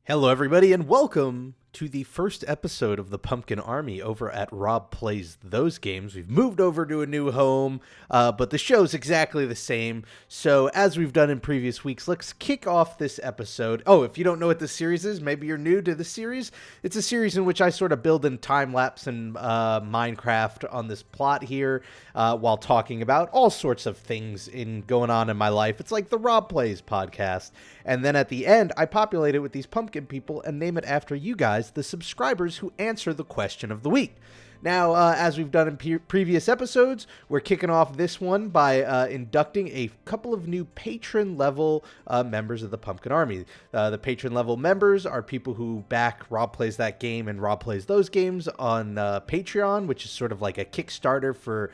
Hello, everybody, and welcome to the first episode of the Pumpkin Army over at Rob Plays Those Games. We've moved over to a new home, but the show's exactly the same. So, as we've done in previous weeks, let's kick off this episode. Oh, if you don't know what this series is, maybe you're new to the series. It's a series in which I sort of build in time-lapse and Minecraft on this plot here while talking about all sorts of things going on in my life. It's like the Rob Plays podcast. And then at the end, I populate it with these pumpkin people and name it after you guys, the subscribers who answer the question of the week. Now, as we've done in previous episodes, we're kicking off this one by inducting a couple of new patron-level members of the Pumpkin Army. The patron-level members are people who back Rob Plays That Game and Rob Plays Those Games on Patreon, which is sort of like a Kickstarter for,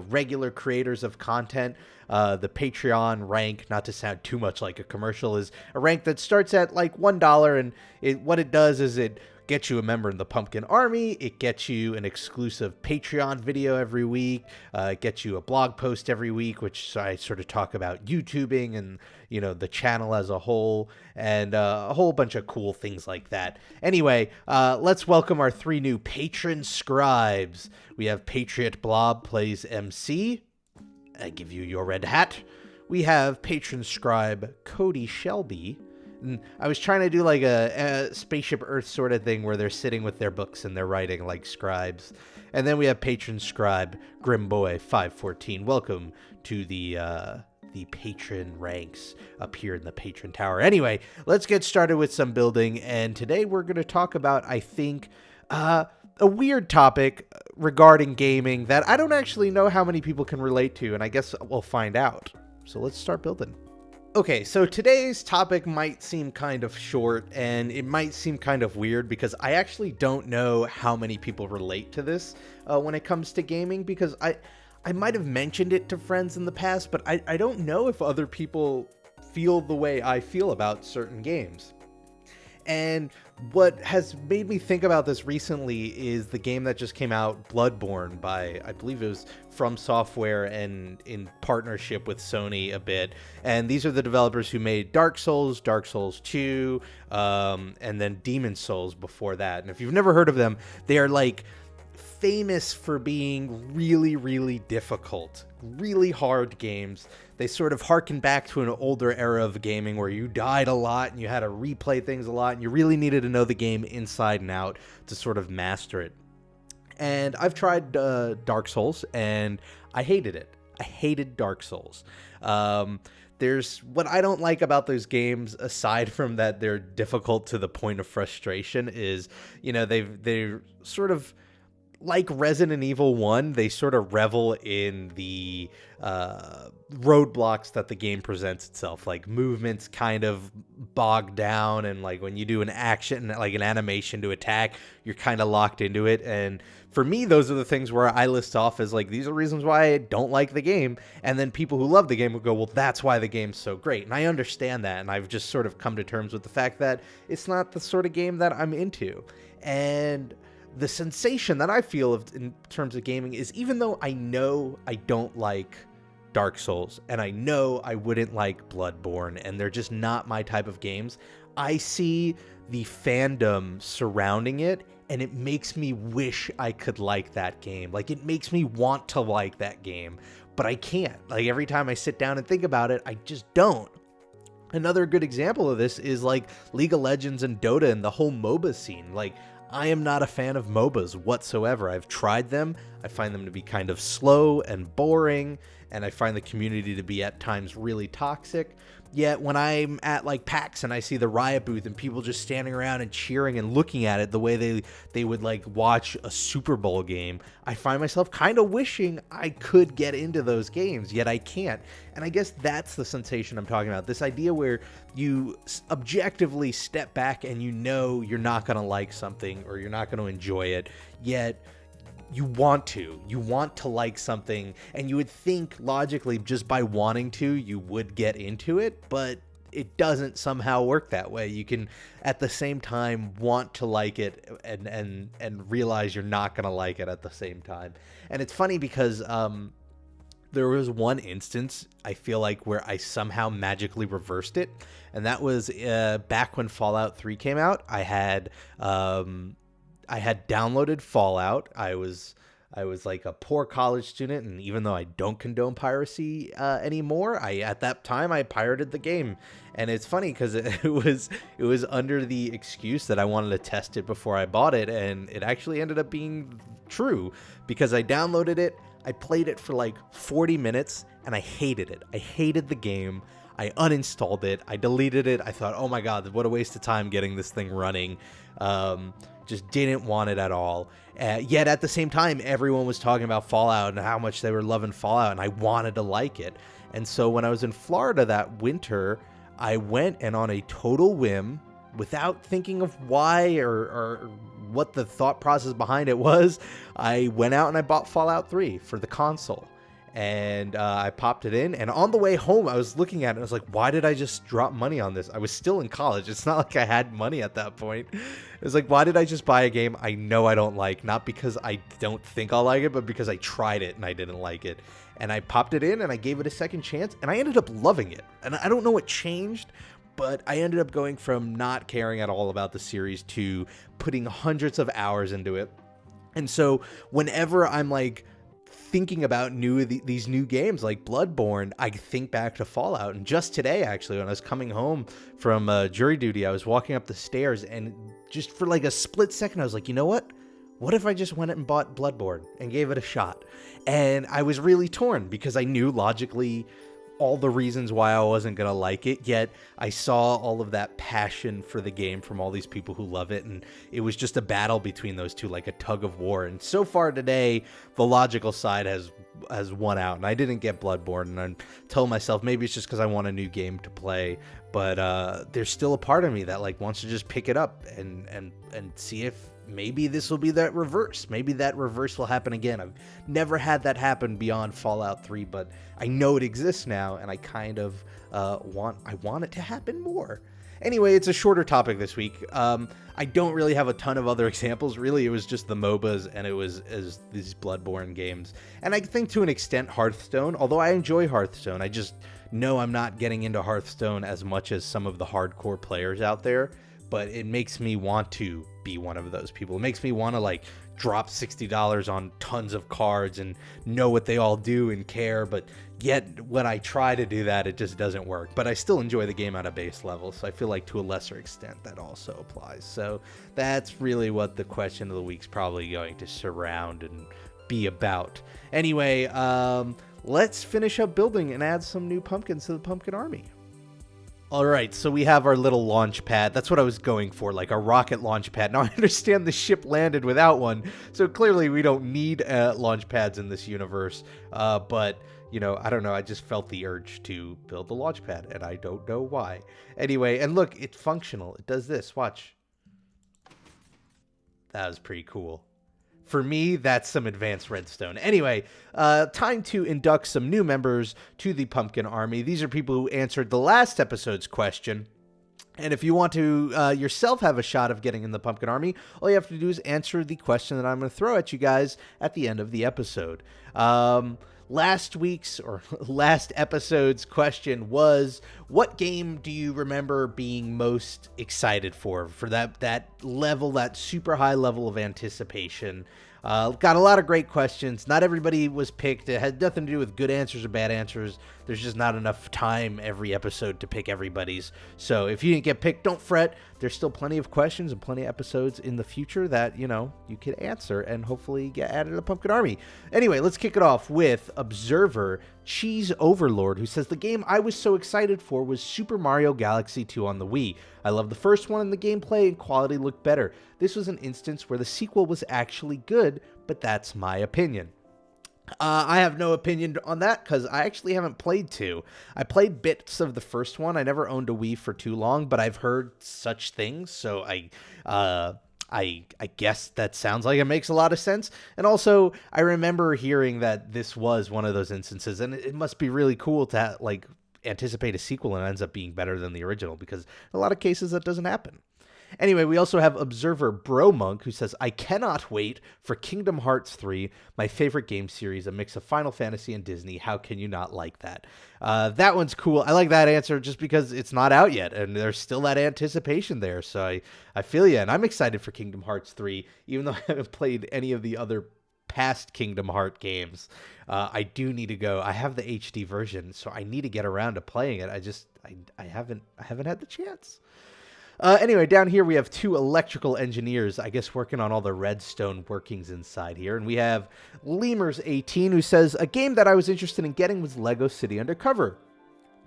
regular creators of content. The Patreon rank, not to sound too much like a commercial, is a rank that starts at like $1, and what it does is it gets you a member in the Pumpkin Army. It gets you an exclusive Patreon video every week. It gets you a blog post every week, which I sort of talk about YouTubing and, the channel as a whole, and a whole bunch of cool things like that. Anyway, let's welcome our three new patron scribes. We have Patriot Blob Plays MC. I give you your red hat. We have patron scribe Cody Shelby. And I was trying to do like a Spaceship Earth sort of thing where they're sitting with their books and they're writing like scribes. And then we have patron scribe Grimboy514. Welcome to the patron ranks up here in the patron tower. Anyway, let's get started with some building. And today we're going to talk about, I think, a weird topic regarding gaming that I don't actually know how many people can relate to, and I guess we'll find out. So let's start building. Okay, so today's topic might seem kind of short, and it might seem kind of weird because I actually don't know how many people relate to this when it comes to gaming, because I might have mentioned it to friends in the past, but I don't know if other people feel the way I feel about certain games. And what has made me think about this recently is the game that just came out, Bloodborne, by, I believe it was From Software and in partnership with Sony a bit. And these are the developers who made Dark Souls, Dark Souls 2, and then Demon Souls before that. And if you've never heard of them, they are like famous for being really, really difficult, really hard games. They sort of harken back to an older era of gaming where you died a lot and you had to replay things a lot and you really needed to know the game inside and out to sort of master it. And I've tried Dark Souls and I hated it. I hated Dark Souls. There's what I don't like about those games, aside from that they're difficult to the point of frustration, is, they're sort of like Resident Evil 1, they sort of revel in the roadblocks that the game presents itself. Like movements kind of bogged down, and like when you do an action, like an animation to attack, you're kind of locked into it. And for me, those are the things where I list off as like, these are reasons why I don't like the game. And then people who love the game will go, well, that's why the game's so great. And I understand that. And I've just sort of come to terms with the fact that it's not the sort of game that I'm into. And the sensation that I feel in terms of gaming is, even though I know I don't like Dark Souls and I know I wouldn't like Bloodborne and they're just not my type of games, I see the fandom surrounding it and it makes me wish I could like that game. Like, it makes me want to like that game, but I can't. Like, every time I sit down and think about it, I just don't. Another good example of this is like League of Legends and Dota and the whole MOBA scene. Like, I am not a fan of MOBAs whatsoever. I've tried them. I find them to be kind of slow and boring, and I find the community to be at times really toxic. Yet when I'm at like PAX and I see the Riot booth and people just standing around and cheering and looking at it the way they would like watch a Super Bowl game, I find myself kind of wishing I could get into those games, yet I can't. And I guess that's the sensation I'm talking about. This idea where you objectively step back and you know you're not going to like something or you're not going to enjoy it, yet you want to like something, and you would think logically just by wanting to, you would get into it, but it doesn't somehow work that way. You can at the same time want to like it and realize you're not going to like it at the same time. And it's funny because There was one instance, I feel like, where I somehow magically reversed it, and that was back when Fallout 3 came out. I had downloaded Fallout. I was like a poor college student, and even though I don't condone piracy anymore, at that time I pirated the game. And it's funny because it was under the excuse that I wanted to test it before I bought it, and it actually ended up being true because I downloaded it, I played it for like 40 minutes, and I hated it. I hated the game. I uninstalled it. I deleted it. I thought, oh my God, what a waste of time getting this thing running. Just didn't want it at all. Yet at the same time, everyone was talking about Fallout and how much they were loving Fallout, and I wanted to like it. And so when I was in Florida that winter, I went, and on a total whim, without thinking of why or what the thought process behind it was, I went out and I bought Fallout 3 for the console. And I popped it in, and on the way home, I was looking at it, and I was like, why did I just drop money on this? I was still in college. It's not like I had money at that point. It was like, why did I just buy a game I know I don't like? Not because I don't think I'll like it, but because I tried it and I didn't like it. And I popped it in, and I gave it a second chance, and I ended up loving it. And I don't know what changed, but I ended up going from not caring at all about the series to putting hundreds of hours into it. And so whenever I'm like thinking about these new games like Bloodborne, I think back to Fallout. And just today, actually, when I was coming home from jury duty, I was walking up the stairs, and just for like a split second, I was like, you know what? What if I just went and bought Bloodborne and gave it a shot? And I was really torn because I knew logically all the reasons why I wasn't going to like it, yet I saw all of that passion for the game from all these people who love it, and it was just a battle between those two, like a tug of war. And so far today, the logical side has won out, and I didn't get Bloodborne, and I'm telling myself maybe it's just because I want a new game to play, but there's still a part of me that like wants to just pick it up and see if maybe this will be that reverse. Maybe that reverse will happen again. I've never had that happen beyond Fallout 3, but I know it exists now, and I kind of want it to happen more. Anyway, it's a shorter topic this week. I don't really have a ton of other examples. Really, it was just the MOBAs, and it was these Bloodborne games. And I think to an extent Hearthstone, although I enjoy Hearthstone, I just know I'm not getting into Hearthstone as much as some of the hardcore players out there. But it makes me want to be one of those people. It makes me want to like drop $60 on tons of cards and know what they all do and care. But yet when I try to do that, it just doesn't work. But I still enjoy the game at a base level. So I feel like to a lesser extent that also applies. So that's really what the question of the week's probably going to surround and be about. Anyway, let's finish up building and add some new pumpkins to the pumpkin army. All right, so we have our little launch pad. That's what I was going for, like a rocket launch pad. Now, I understand the ship landed without one, so clearly we don't need launch pads in this universe. But, you know, I don't know. I just felt the urge to build the launch pad, and I don't know why. Anyway, and look, it's functional. It does this. Watch. That was pretty cool. For me, that's some advanced redstone. Anyway, time to induct some new members to the Pumpkin Army. These are people who answered the last episode's question. And if you want to yourself have a shot of getting in the Pumpkin Army, all you have to do is answer the question that I'm going to throw at you guys at the end of the episode. Last episode's question was, what game do you remember being most excited for that level, that super high level of anticipation? Got a lot of great questions. Not everybody was picked. It had nothing to do with good answers or bad answers. There's just not enough time every episode to pick everybody's. So if you didn't get picked, don't fret. There's still plenty of questions and plenty of episodes in the future that, you know, you could answer and hopefully get added to the Pumpkin Army. Anyway, let's kick it off with Observer Cheese Overlord, who says, the game I was so excited for was Super Mario Galaxy 2 on the Wii. I love the first one, and the gameplay and quality looked better. This was an instance where the sequel was actually good, but that's my opinion. I have no opinion on that because I actually haven't played 2. I played bits of the first one. I never owned a Wii for too long, but I've heard such things, so I guess that sounds like it makes a lot of sense. And also, I remember hearing that this was one of those instances, and it must be really cool to like anticipate a sequel and it ends up being better than the original, because in a lot of cases that doesn't happen. Anyway, we also have Observer Bro Monk, who says, I cannot wait for Kingdom Hearts 3, my favorite game series, a mix of Final Fantasy and Disney. How can you not like that? That one's cool. I like that answer just because it's not out yet, and there's still that anticipation there. So I feel you, and I'm excited for Kingdom Hearts 3, even though I haven't played any of the other past Kingdom Heart games. I do need to go. I have the HD version, so I need to get around to playing it. I haven't had the chance. Anyway, down here we have two electrical engineers, I guess, working on all the redstone workings inside here. And we have Lemurs18, who says, a game that I was interested in getting was Lego City Undercover.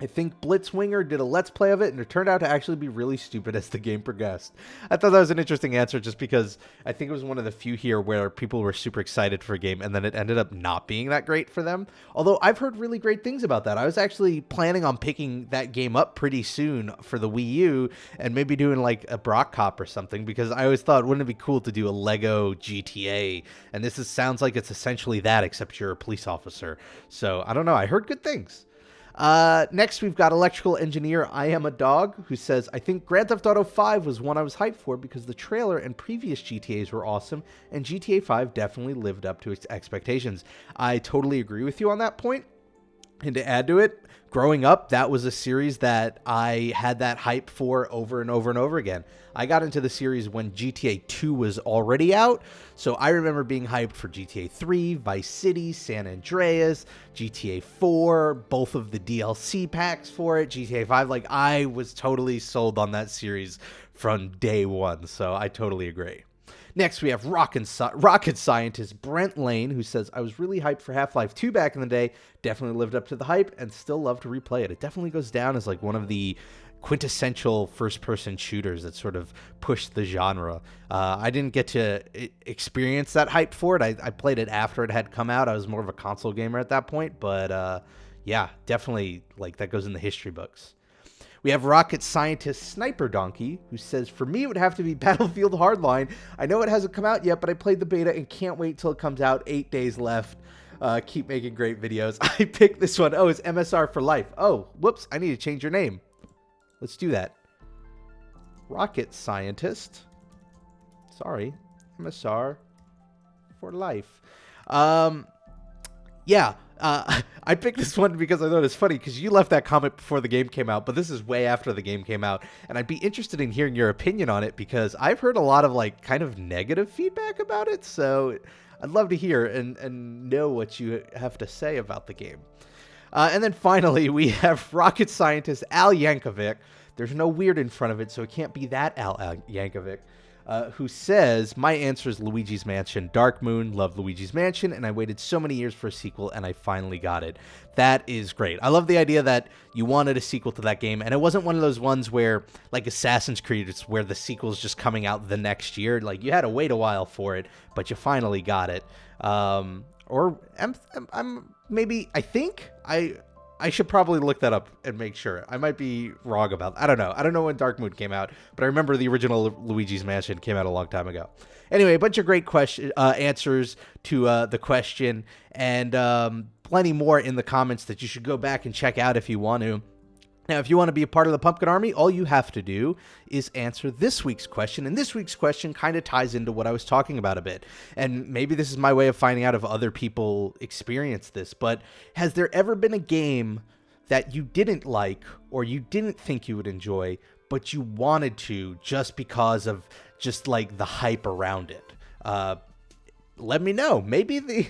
I think Blitzwinger did a Let's Play of it, and it turned out to actually be really stupid as the game progressed. I thought that was an interesting answer just because I think it was one of the few here where people were super excited for a game, and then it ended up not being that great for them. Although I've heard really great things about that. I was actually planning on picking that game up pretty soon for the Wii U, and maybe doing like a Brock Cop or something, because I always thought, wouldn't it be cool to do a Lego GTA? And this sounds like it's essentially that, except you're a police officer. So I don't know. I heard good things. Next, we've got electrical engineer I Am a Dog, who says, I think Grand Theft Auto 5 was one I was hyped for because the trailer and previous GTAs were awesome, and GTA 5 definitely lived up to its expectations. I totally agree with you on that point. And to add to it, growing up, that was a series that I had that hype for over and over and over again. I got into the series when GTA 2 was already out, so I remember being hyped for GTA 3, Vice City, San Andreas, GTA 4, both of the DLC packs for it, GTA 5. Like, I was totally sold on that series from day one, so I totally agree. Next, we have rocket scientist Brent Lane, who says, I was really hyped for Half-Life 2 back in the day, definitely lived up to the hype, and still love to replay it. It definitely goes down as like one of the quintessential first-person shooters that sort of pushed the genre. I didn't get to experience that hype for it. I played it after it had come out. I was more of a console gamer at that point, but yeah, definitely like that goes in the history books. We have rocket scientist Sniper Donkey, who says, for me, it would have to be Battlefield Hardline. I know it hasn't come out yet, but I played the beta and can't wait till it comes out. 8 days left. Keep making great videos. I picked this one. Oh, it's MSR for life. Oh, whoops. I need to change your name. Let's do that. Rocket scientist. Sorry. MSR for life. Yeah. I picked this one because I thought it's funny because you left that comment before the game came out, but this is way after the game came out, and I'd be interested in hearing your opinion on it because I've heard a lot of like kind of negative feedback about it, so I'd love to hear and know what you have to say about the game. And then finally, we have rocket scientist Al Yankovic. There's no weird in front of it, so it can't be that Al Yankovic. Who says, my answer is Luigi's Mansion Dark Moon. Love Luigi's Mansion, and I waited so many years for a sequel, and I finally got it. That is great. I love the idea that you wanted a sequel to that game, and it wasn't one of those ones where, like Assassin's Creed, it's where the sequel's just coming out the next year. Like, you had to wait a while for it, but you finally got it. I should probably look that up and make sure. I might be wrong about that. I don't know. I don't know when Dark Moon came out, but I remember the original Luigi's Mansion came out a long time ago. Anyway, a bunch of great answers to the question, and plenty more in the comments that you should go back and check out if you want to. Now, if you want to be a part of the Pumpkin Army, all you have to do is answer this week's question. And this week's question kind of ties into what I was talking about a bit. And maybe this is my way of finding out if other people experience this. But has there ever been a game that you didn't like or you didn't think you would enjoy, but you wanted to just because of just like the hype around it? Let me know. Maybe the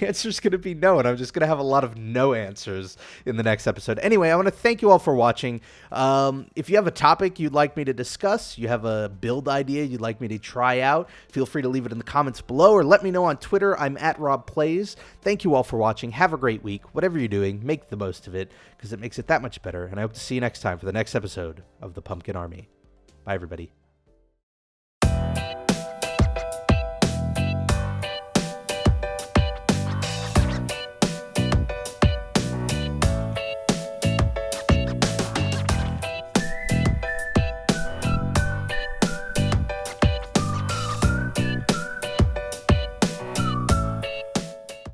answer is going to be no, and I'm just going to have a lot of no answers in the next episode. Anyway, I want to thank you all for watching. If you have a topic you'd like me to discuss, you have a build idea you'd like me to try out, feel free to leave it in the comments below or let me know on Twitter. I'm at RobPlays. Thank you all for watching. Have a great week. Whatever you're doing, make the most of it because it makes it that much better, and I hope to see you next time for the next episode of the Pumpkin Army. Bye, everybody.